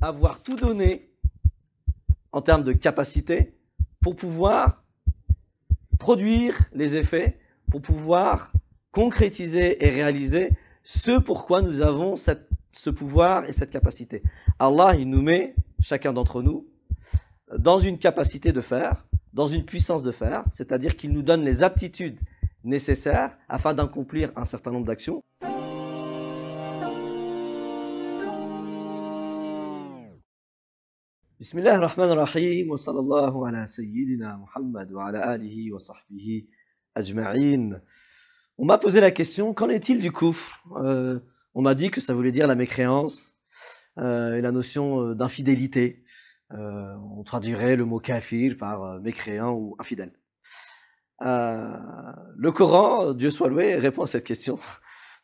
avoir tout donné en termes de capacité pour pouvoir produire les effets, pour pouvoir concrétiser et réaliser ce pourquoi nous avons ce pouvoir et cette capacité. Allah, il nous met, chacun d'entre nous, dans une capacité de faire, dans une puissance de faire, c'est-à-dire qu'il nous donne les aptitudes nécessaires afin d'accomplir un certain nombre d'actions. Bismillah ar-Rahman ar-Rahim, wa sallallahu ala sayyidina Muhammad wa ala alihi wa sahbihi ajma'in. On m'a posé la question, qu'en est-il du kufr? On m'a dit que ça voulait dire la mécréance et la notion d'infidélité. On traduirait le mot kafir par mécréant ou infidèle. Le Coran, Dieu soit loué, répond à cette question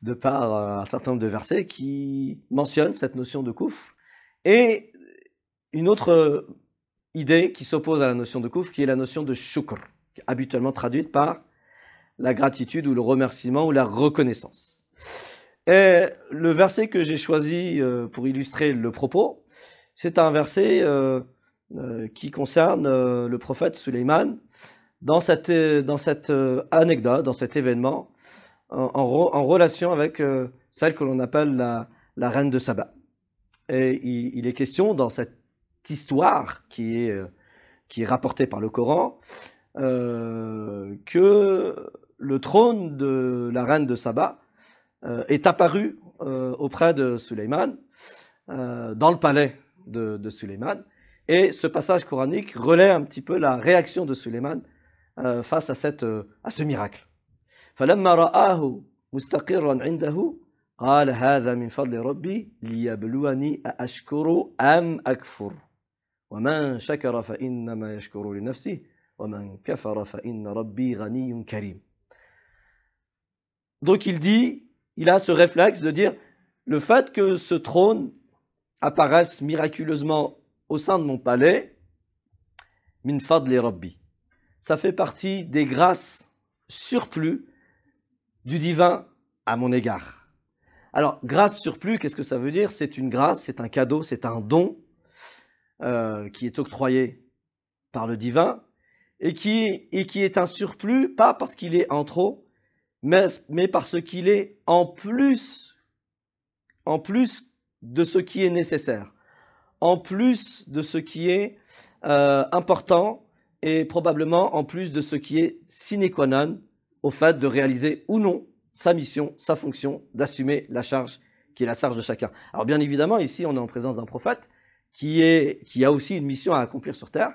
de par un certain nombre de versets qui mentionnent cette notion de kufr. Et une autre idée qui s'oppose à la notion de kufr, qui est la notion de shukr, habituellement traduite par la gratitude ou le remerciement ou la reconnaissance. Et le verset que j'ai choisi pour illustrer le propos, c'est un verset qui concerne le prophète Sulayman dans cette anecdote, dans cet événement, en relation avec celle que l'on appelle la reine de Saba. Et il est question dans cette histoire qui est rapportée par le Coran que le trône de la reine de Saba est apparu auprès de Sulayman dans le palais de Sulayman, et ce passage coranique relaie un petit peu la réaction de Sulayman face à ce miracle. فَلَمَّا رَآهُ مُسْتَقِرًّا عِنْدَهُ قَالَ هَذَا مِنْ فَضْلِ رَبِّي لِيَبْلُوَنِي أَأَشْكُرُ أَمْ أَكْفُرُ وَمَنْ شَكَرَ فَإِنَّمَا يَشْكُرُ لِنَفْسِهِ وَمَنْ كَفَرَ فَإِنَّ رَبِّي غَنِيٌّ كَرِيمٌ. Donc il a ce réflexe de dire, le fait que ce trône apparaisse miraculeusement au sein de mon palais, min fadli rabbi, ça fait partie des grâces surplus du divin à mon égard. Alors, grâce surplus, qu'est-ce que ça veut dire? C'est une grâce, c'est un cadeau, c'est un don qui est octroyé par le divin et qui est un surplus, pas parce qu'il est en trop, mais parce qu'il est en plus de ce qui est nécessaire, en plus de ce qui est important et probablement en plus de ce qui est sine qua non au fait de réaliser ou non sa mission, sa fonction, d'assumer la charge qui est la charge de chacun. Alors bien évidemment, ici on est en présence d'un prophète qui a aussi une mission à accomplir sur terre,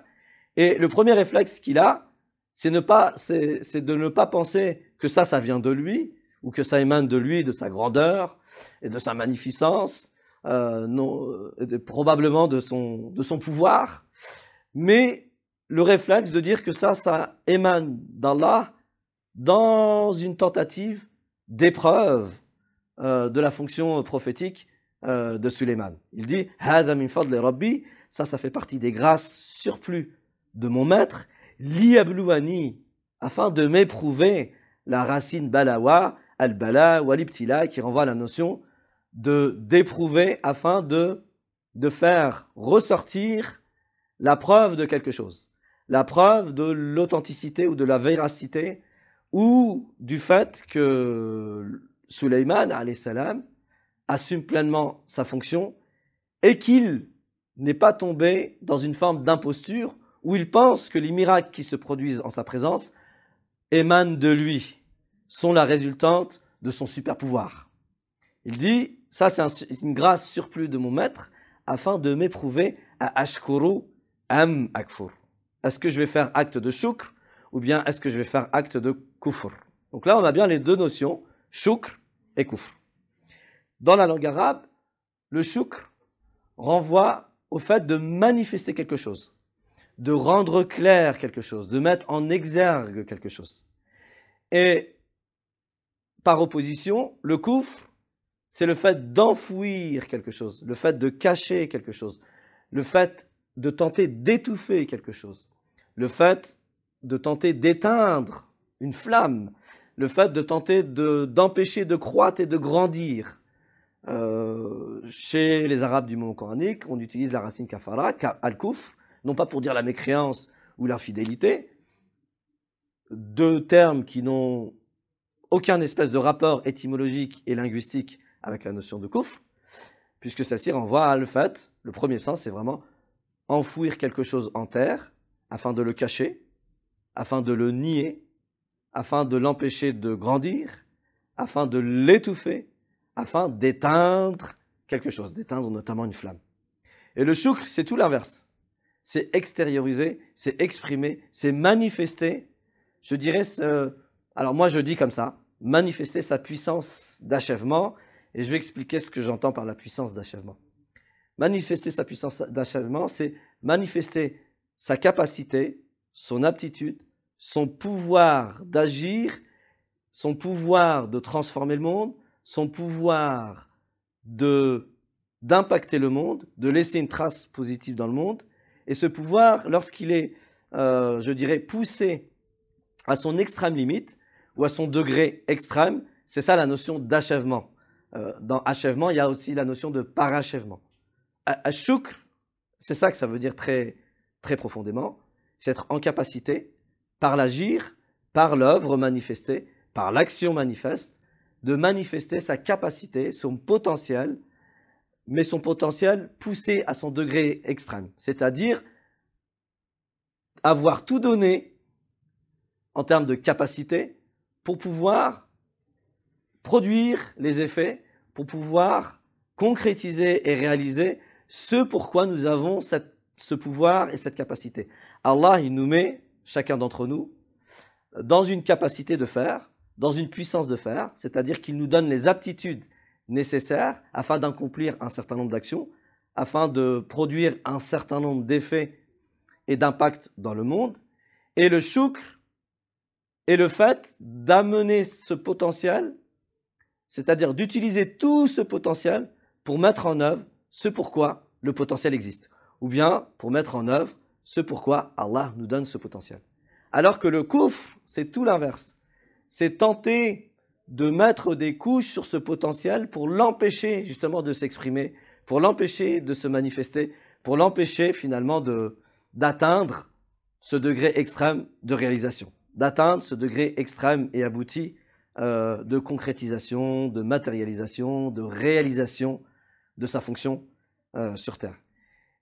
et le premier réflexe qu'il a, c'est de ne pas penser que ça vient de lui, ou que ça émane de lui, de sa grandeur et de sa magnificence, probablement de son pouvoir, mais le réflexe de dire que ça émane d'Allah dans une tentative d'épreuve de la fonction prophétique de Sulayman. Il dit « Hada min fadli rabbi » ça fait partie des grâces surplus de mon maître, « liyabluwani » afin de m'éprouver, la racine balawa, al-bala ou al-ibtila, qui renvoie à la notion d'éprouver afin de faire ressortir la preuve de quelque chose, la preuve de l'authenticité ou de la véracité ou du fait que Sulayman alayhi salam assume pleinement sa fonction et qu'il n'est pas tombé dans une forme d'imposture où il pense que les miracles qui se produisent en sa présence émanent de lui, sont la résultante de son super pouvoir. Il dit, ça c'est une grâce surplus de mon maître afin de m'éprouver à ashkuru am akfur. Est-ce que je vais faire acte de shukr ou bien est-ce que je vais faire acte de kufr? Donc là on a bien les deux notions, shukr et kufr. Dans la langue arabe, le shukr renvoie au fait de manifester quelque chose, de rendre clair quelque chose, de mettre en exergue quelque chose. Et par opposition, le kufr, c'est le fait d'enfouir quelque chose, le fait de cacher quelque chose, le fait de tenter d'étouffer quelque chose, le fait de tenter d'éteindre une flamme, le fait de tenter d'empêcher de croître et de grandir Chez les Arabes du moment coranique, on utilise la racine kafara, al-kufr, non pas pour dire la mécréance ou l'infidélité, deux termes qui n'ont aucun espèce de rapport étymologique et linguistique avec la notion de kufr, puisque celle-ci renvoie à le fait, le premier sens, c'est vraiment enfouir quelque chose en terre afin de le cacher, afin de le nier, afin de l'empêcher de grandir, afin de l'étouffer, afin d'éteindre quelque chose, d'éteindre notamment une flamme. Et le shukr, c'est tout l'inverse. C'est extérioriser, c'est exprimer, c'est manifester. Je dirais, alors moi je dis comme ça, manifester sa puissance d'achèvement, et je vais expliquer ce que j'entends par la puissance d'achèvement. Manifester sa puissance d'achèvement, c'est manifester sa capacité, son aptitude, son pouvoir d'agir, son pouvoir de transformer le monde, son pouvoir d'impacter le monde, de laisser une trace positive dans le monde. Et ce pouvoir, lorsqu'il est, je dirais, poussé à son extrême limite ou à son degré extrême, c'est ça la notion d'achèvement. Dans achèvement, il y a aussi la notion de parachèvement. Shukr, c'est ça que ça veut dire très, très profondément, c'est être en capacité, par l'agir, par l'œuvre manifestée, par l'action manifeste, de manifester sa capacité, son potentiel, mais son potentiel poussé à son degré extrême, c'est-à-dire avoir tout donné en termes de capacité pour pouvoir produire les effets, pour pouvoir concrétiser et réaliser ce pourquoi nous avons ce pouvoir et cette capacité. Allah, il nous met, chacun d'entre nous, dans une capacité de faire, dans une puissance de faire, c'est-à-dire qu'il nous donne les aptitudes nécessaires afin d'accomplir un certain nombre d'actions, afin de produire un certain nombre d'effets et d'impacts dans le monde. Et le shukr est le fait d'amener ce potentiel, c'est-à-dire d'utiliser tout ce potentiel pour mettre en œuvre ce pourquoi le potentiel existe, ou bien pour mettre en œuvre ce pourquoi Allah nous donne ce potentiel. Alors que le kufr, c'est tout l'inverse. C'est tenter de mettre des couches sur ce potentiel pour l'empêcher justement de s'exprimer, pour l'empêcher de se manifester, pour l'empêcher finalement d'atteindre ce degré extrême de réalisation, d'atteindre ce degré extrême et abouti de concrétisation, de matérialisation, de réalisation de sa fonction sur Terre.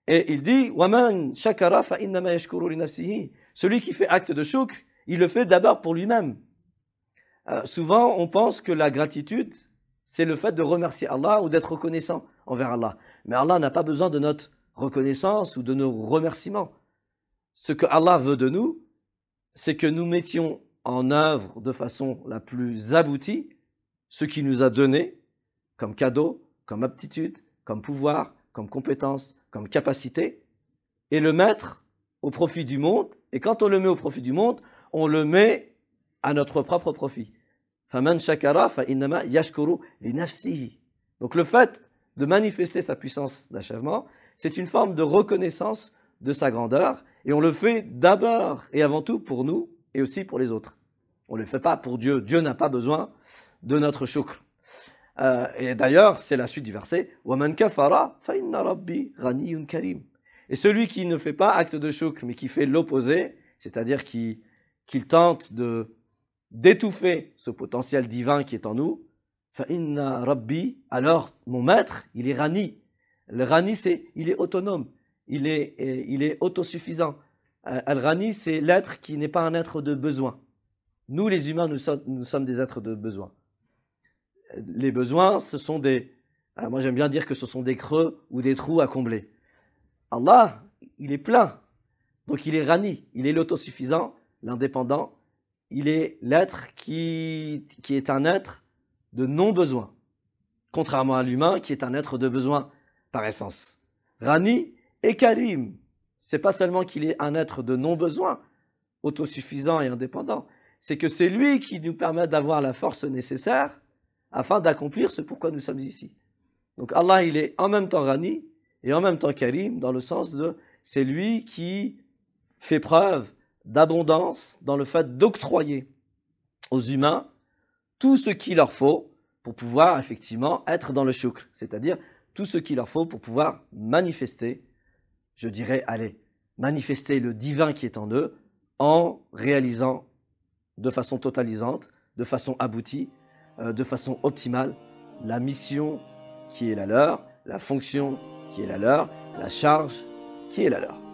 Et il dit وَمَنْ شَكَرَ فَإِنَّمَا يَشْكُرُ لِنَفْسِهِ. Celui qui fait acte de shukr, il le fait d'abord pour lui-même. Souvent, on pense que la gratitude, c'est le fait de remercier Allah ou d'être reconnaissant envers Allah. Mais Allah n'a pas besoin de notre reconnaissance ou de nos remerciements. Ce que Allah veut de nous, c'est que nous mettions en œuvre de façon la plus aboutie ce qu'il nous a donné comme cadeau, comme aptitude, comme pouvoir, comme compétence, comme capacité, et le mettre au profit du monde. Et quand on le met au profit du monde, on le met à notre propre profit. فَمَنْ شَكَرَ فَإِنَّمَا يَشْكُرُ لِنَفْسِهِ. Donc le fait de manifester sa puissance d'achèvement, c'est une forme de reconnaissance de sa grandeur, et on le fait d'abord et avant tout pour nous, et aussi pour les autres. On ne le fait pas pour Dieu. Dieu n'a pas besoin de notre shukr. Et d'ailleurs, c'est la suite du verset. وَمَنْ كَفَرَ فَإِنَّ رَبِّي غَنِيٌّ كَرِيمٌ. Et celui qui ne fait pas acte de shukr, mais qui fait l'opposé, c'est-à-dire qu'il tente d'étouffer ce potentiel divin qui est en nous, فَإِنَّ رَبِّي, alors mon maître, il est rani. Le rani, c'est il est autonome, il est autosuffisant. Al-Rani, c'est l'être qui n'est pas un être de besoin. Nous, les humains, nous sommes des êtres de besoin. Les besoins, ce sont moi j'aime bien dire que ce sont des creux ou des trous à combler. Allah, il est plein. Donc il est Rani, il est l'autosuffisant, l'indépendant. Il est l'être qui est un être de non-besoin. Contrairement à l'humain qui est un être de besoin par essence. Rani et Karim. C'est pas seulement qu'il est un être de non-besoin, autosuffisant et indépendant. C'est que c'est lui qui nous permet d'avoir la force nécessaire afin d'accomplir ce pourquoi nous sommes ici. Donc Allah, il est en même temps Rani et en même temps Karim, dans le sens de c'est lui qui fait preuve d'abondance dans le fait d'octroyer aux humains tout ce qu'il leur faut pour pouvoir effectivement être dans le shukr, c'est-à-dire tout ce qu'il leur faut pour pouvoir manifester, je dirais, allez, manifester le divin qui est en eux en réalisant de façon totalisante, de façon aboutie, de façon optimale, la mission qui est la leur, la fonction qui est la leur, la charge qui est la leur.